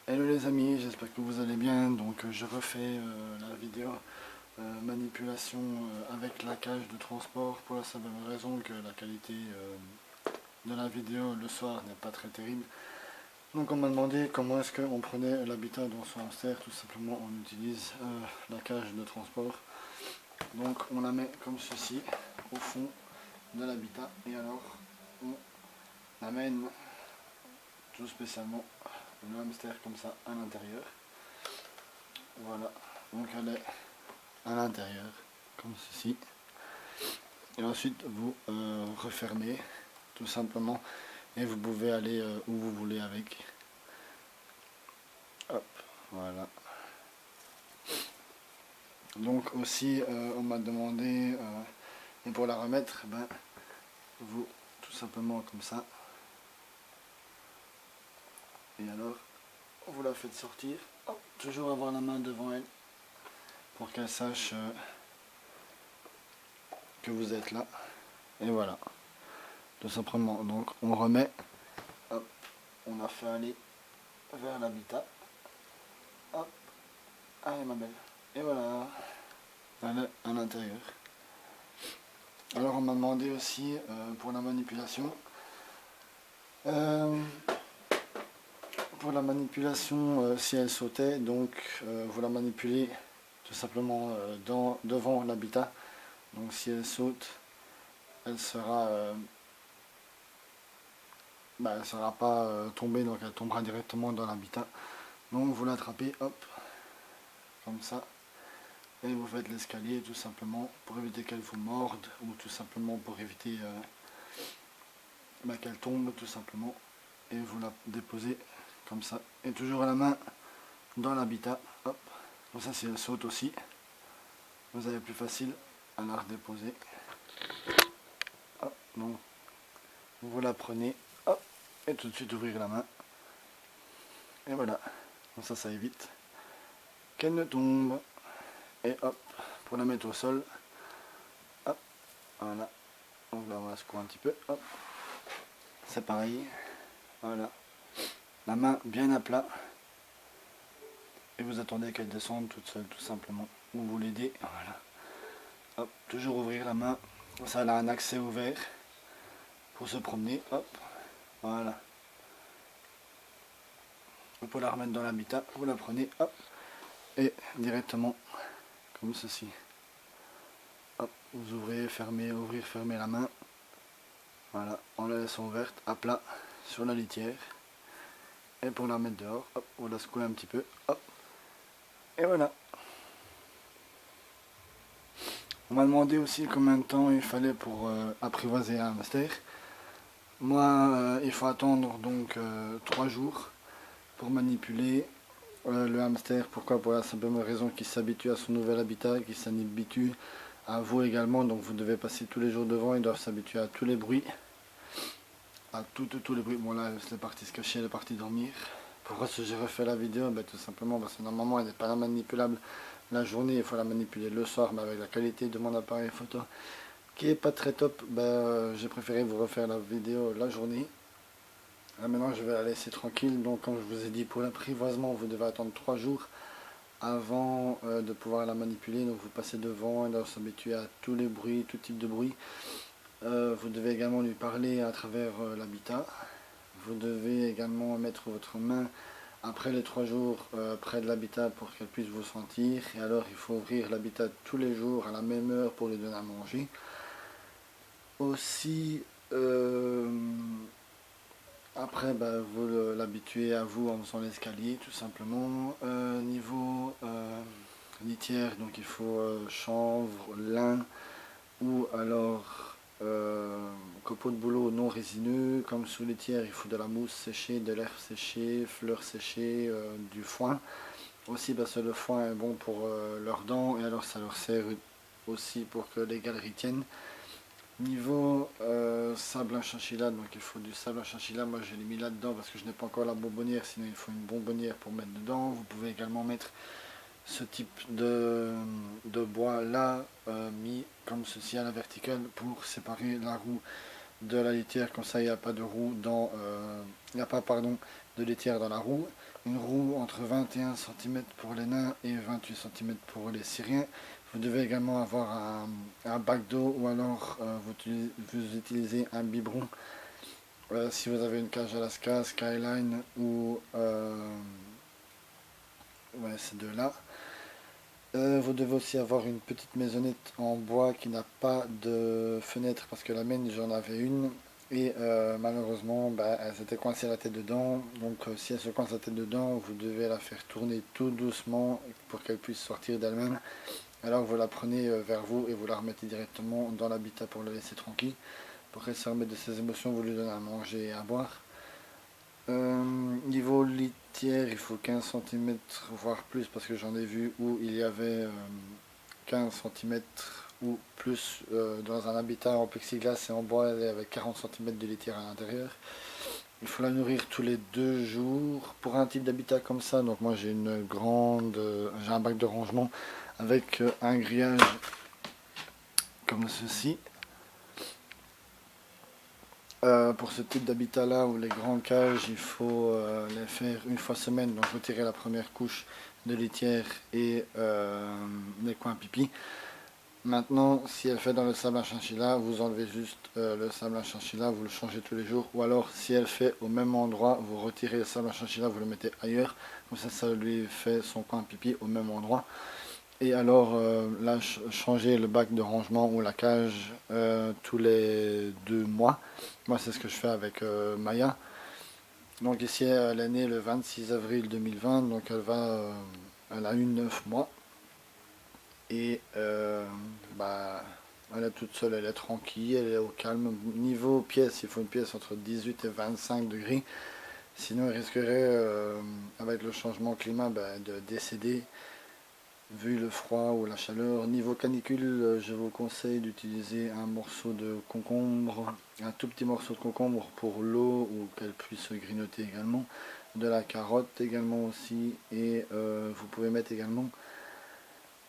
Hello les amis, j'espère que vous allez bien. Donc je refais la vidéo manipulation avec la cage de transport pour la simple raison que la qualité de la vidéo le soir n'est pas très terrible. Donc on m'a demandé comment est-ce qu'on prenait l'habitat dans son hamster. Tout simplement on utilise la cage de transport. Donc on la met comme ceci au fond de l'habitat et alors on amène tout spécialement le hamster comme ça à l'intérieur. Voilà, donc elle est à l'intérieur comme ceci et ensuite vous refermez tout simplement et vous pouvez aller où vous voulez avec. Hop, voilà. Donc aussi on m'a demandé et pour la remettre, ben, vous tout simplement comme ça et alors vous la faites sortir. Hop, toujours avoir la main devant elle pour qu'elle sache que vous êtes là et voilà, tout simplement. Donc on remet, hop, on a fait aller vers l'habitat, hop, allez ma belle, et voilà, elle est à l'intérieur. Alors on m'a demandé aussi pour la manipulation, si elle sautait, donc vous la manipulez tout simplement devant l'habitat. Donc si elle saute, elle sera elle sera pas tombée, donc elle tombera directement dans l'habitat. Donc vous l'attrapez, hop, comme ça, et vous faites l'escalier tout simplement pour éviter qu'elle vous morde ou tout simplement pour éviter qu'elle tombe tout simplement, et vous la déposez comme ça et toujours la main dans l'habitat, hop, comme ça si elle saute aussi vous avez plus facile à la redéposer. Hop, donc vous la prenez, hop, et tout de suite ouvrir la main et voilà, comme ça évite qu'elle ne tombe. Et hop, pour la mettre au sol, hop, voilà, donc là on la secoue un petit peu, hop, c'est pareil, voilà, la main bien à plat, et vous attendez qu'elle descende toute seule tout simplement, ou vous l'aidez, voilà, hop, toujours ouvrir la main, ça elle a un accès ouvert pour se promener, hop, voilà, pour la remettre dans l'habitat, vous la prenez, hop, et directement comme ceci. Hop, vous ouvrez, fermez, ouvrir, fermer la main. Voilà, on la laisse ouverte, à plat, sur la litière. Et pour la mettre dehors, hop, on la secoue un petit peu, hop. Et voilà. On m'a demandé aussi combien de temps il fallait pour apprivoiser un hamster. Moi, il faut attendre donc 3 jours pour manipuler le hamster. Pourquoi? Pour la simple raison qu'il s'habitue à son nouvel habitat, qu'il s'habitue à vous également. Donc vous devez passer tous les jours devant, ils doivent s'habituer à tous les bruits. À tous les bruits. Bon là, c'est parti se cacher, elle est partie dormir. Pourquoi j'ai refait la vidéo? Tout simplement parce que normalement elle n'est pas manipulable la journée, il faut la manipuler le soir, mais avec la qualité de mon appareil photo qui est pas très top, j'ai préféré vous refaire la vidéo la journée. Là, maintenant je vais la laisser tranquille, donc comme je vous ai dit, pour l'apprivoisement vous devez attendre 3 jours avant de pouvoir la manipuler. Donc vous passez devant, elle doit s'habituer à tous les bruits, tout type de bruit. Vous devez également lui parler à travers l'habitat. Vous devez également mettre votre main après les 3 jours près de l'habitat pour qu'elle puisse vous sentir. Et alors il faut ouvrir l'habitat tous les jours à la même heure pour lui donner à manger. Aussi, après vous l'habituez à vous en faisant l'escalier tout simplement. Niveau litière, donc il faut chanvre, lin ou alors copeaux de bouleau non résineux. Comme sous litière, il faut de la mousse séchée, de l'herbe séchée, fleurs séchées, du foin aussi parce que le foin est bon pour leurs dents et alors ça leur sert aussi pour que les galeries tiennent. Niveau sable à chinchilla, donc il faut du sable à chinchilla. Moi j'ai mis là dedans parce que je n'ai pas encore la bonbonnière, sinon il faut une bonbonnière pour mettre dedans. Vous pouvez également mettre ce type de bois là mis comme ceci à la verticale pour séparer la roue de la litière, comme ça il n'y a pas de roue dans il n'y a pas, pardon, de litière dans la roue. une roue entre 21 cm pour les nains et 28 cm pour les syriens. Vous devez également avoir un bac d'eau ou alors vous utilisez un biberon si vous avez une cage Alaska, Skyline ou ouais, ces deux-là. Vous devez aussi avoir une petite maisonnette en bois qui n'a pas de fenêtre parce que la mienne j'en avais une et malheureusement bah, elle s'était coincée la tête dedans. Donc si elle se coince la tête dedans, vous devez la faire tourner tout doucement pour qu'elle puisse sortir d'elle-même. Alors vous la prenez vers vous et vous la remettez directement dans l'habitat pour la laisser tranquille. Pour qu'elle se remette de ses émotions, vous lui donnez à manger et à boire. Niveau litière, il faut 15 cm voire plus parce que j'en ai vu où il y avait 15 cm ou plus dans un habitat en plexiglas et en bois, il y avait 40 cm de litière à l'intérieur. Il faut la nourrir tous les 2 jours pour un type d'habitat comme ça. Donc moi j'ai j'ai un bac de rangement avec un grillage comme ceci. Pour ce type d'habitat là ou les grands cages, il faut les faire une fois semaine, donc retirer la première couche de litière et les coins pipi. Maintenant, si elle fait dans le sable à chinchilla, vous enlevez juste le sable à chinchilla, vous le changez tous les jours. Ou alors, si elle fait au même endroit, vous retirez le sable à chinchilla, vous le mettez ailleurs. Comme ça lui fait son coin pipi au même endroit. Et alors, là, changer le bac de rangement ou la cage tous les 2 mois. Moi, c'est ce que je fais avec Maya. Donc ici, elle est née le 26 avril 2020, donc elle a eu 9 mois. Et bah, elle est toute seule, elle est tranquille, elle est au calme. Niveau pièce, il faut une pièce entre 18 et 25 degrés. Sinon, elle risquerait, avec le changement climat, bah, de décéder vu le froid ou la chaleur. Niveau canicule, je vous conseille d'utiliser un morceau de concombre, un tout petit morceau de concombre pour l'eau ou qu'elle puisse grignoter également. De la carotte également aussi. Et vous pouvez mettre également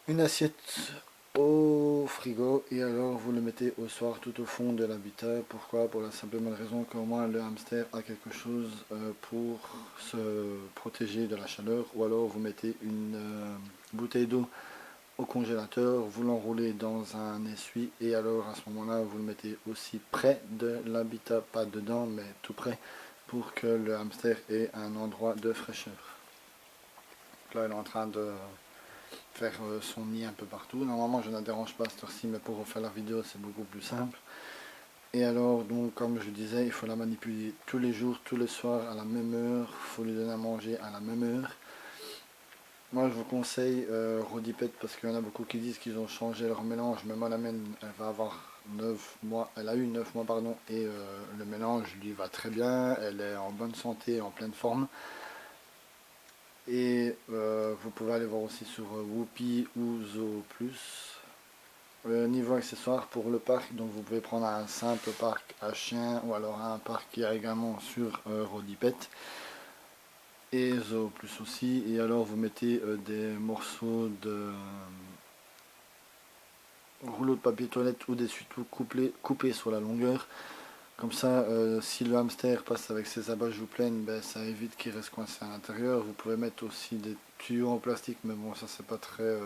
une assiette au frigo et alors vous le mettez au soir tout au fond de l'habitat. Pourquoi? Pour la simple bonne raison qu'au moins le hamster a quelque chose pour se protéger de la chaleur, ou alors vous mettez une bouteille d'eau au congélateur, vous l'enroulez dans un essuie et alors à ce moment là vous le mettez aussi près de l'habitat, pas dedans mais tout près, pour que le hamster ait un endroit de fraîcheur. Donc là elle est en train de faire son nid un peu partout. Normalement je ne la dérange pas à cette heure-ci, mais pour refaire la vidéo c'est beaucoup plus simple. Et alors donc comme je disais, il faut la manipuler tous les jours, tous les soirs à la même heure, il faut lui donner à manger à la même heure. Moi je vous conseille Rodipet parce qu'il y en a beaucoup qui disent qu'ils ont changé leur mélange, mais moi la mienne elle va avoir 9 mois, elle a eu 9 mois pardon, et le mélange lui va très bien, elle est en bonne santé, en pleine forme. Et vous pouvez aller voir aussi sur Whoopi ou Zoo Plus. Niveau accessoires pour le parc, donc vous pouvez prendre un simple parc à chiens ou alors un parc qui a également sur Rodipet et Zoo Plus aussi. Et alors vous mettez des morceaux de rouleau de papier toilette ou d'essuie-tout coupés sur la longueur. Comme ça, si le hamster passe avec ses abat-joues pleines, ben, ça évite qu'il reste coincé à l'intérieur. Vous pouvez mettre aussi des tuyaux en plastique, mais bon, ça c'est pas très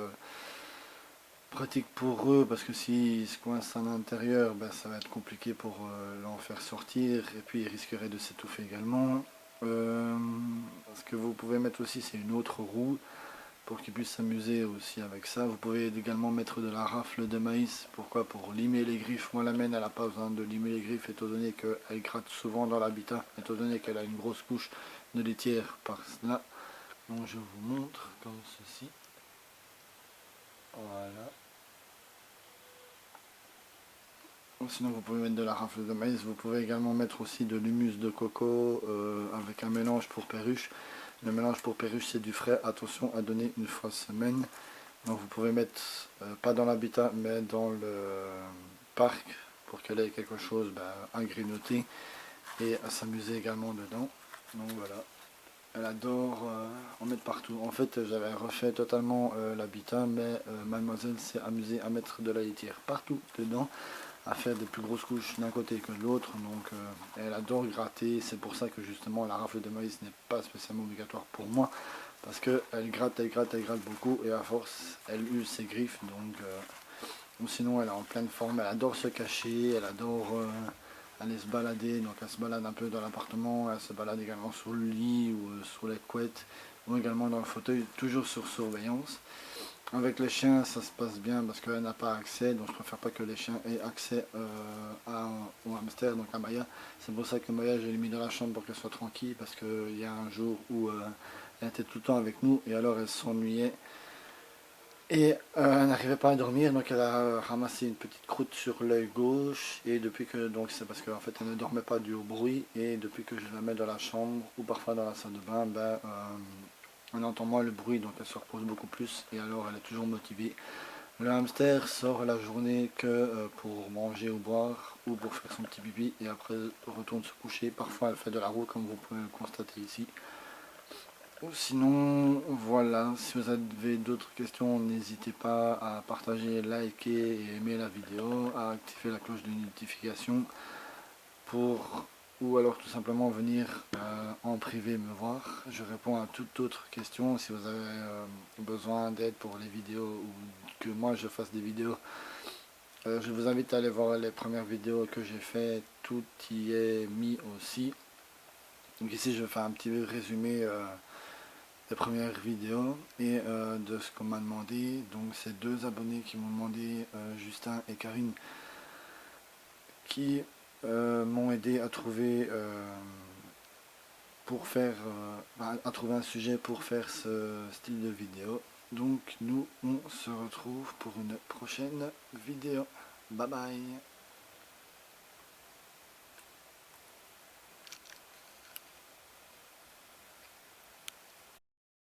pratique pour eux parce que s'ils se coincent à l'intérieur, ben, ça va être compliqué pour l'en faire sortir et puis ils risqueraient de s'étouffer également. Ce que vous pouvez mettre aussi, c'est une autre roue pour qu'ils puissent s'amuser aussi avec ça. Vous pouvez également mettre de la rafle de maïs. Pourquoi? Pour limer les griffes. Moi la mienne elle n'a pas besoin de limer les griffes étant donné qu'elle gratte souvent dans l'habitat, étant donné qu'elle a une grosse couche de litière par là. Donc je vous montre comme ceci. Voilà. Sinon vous pouvez mettre de la rafle de maïs. Vous pouvez également mettre aussi de l'humus de coco avec un mélange pour perruche. Le mélange pour perruche c'est du frais, attention à donner une fois semaine. Donc vous pouvez mettre, pas dans l'habitat, mais dans le parc, pour qu'elle ait quelque chose à grignoter et à s'amuser également dedans. Donc voilà, elle adore en mettre partout. En fait j'avais refait totalement l'habitat, mais mademoiselle s'est amusée à mettre de la litière partout dedans, à faire des plus grosses couches d'un côté que de l'autre, donc elle adore gratter. C'est pour ça que justement la rafle de maïs n'est pas spécialement obligatoire pour moi, parce que elle gratte beaucoup, et à force elle use ses griffes, donc ou sinon elle est en pleine forme. Elle adore se cacher, elle adore aller se balader, donc elle se balade un peu dans l'appartement, elle se balade également sur le lit ou sur les couettes, ou également dans le fauteuil, toujours sur surveillance. Avec les chiens ça se passe bien parce qu'elle n'a pas accès, donc je préfère pas que les chiens aient accès au hamster, donc à Maya. C'est pour ça que Maya je l'ai mis dans la chambre pour qu'elle soit tranquille, parce qu'il y a un jour où elle était tout le temps avec nous et alors elle s'ennuyait et elle n'arrivait pas à dormir, donc elle a ramassé une petite croûte sur l'œil gauche, et depuis que, donc c'est parce qu'en fait elle ne dormait pas dû au bruit, et depuis que je la mets dans la chambre ou parfois dans la salle de bain, on entend moins le bruit, donc elle se repose beaucoup plus et alors elle est toujours motivée. Le hamster sort la journée que pour manger ou boire ou pour faire son petit pipi, et après retourne se coucher. Parfois elle fait de la roue comme vous pouvez le constater ici. Sinon voilà, si vous avez d'autres questions, n'hésitez pas à partager, liker et aimer la vidéo, à activer la cloche de notification pour, ou alors tout simplement venir en privé me voir. Je réponds à toute autre question. Si vous avez besoin d'aide pour les vidéos, ou que moi je fasse des vidéos, je vous invite à aller voir les premières vidéos que j'ai fait, tout y est mis aussi. Donc ici je fais un petit résumé des premières vidéos et de ce qu'on m'a demandé. Donc c'est deux abonnés qui m'ont demandé, Justin et Karine, qui m'ont aidé à trouver à trouver un sujet pour faire ce style de vidéo. Donc nous on se retrouve pour une prochaine vidéo. Bye bye.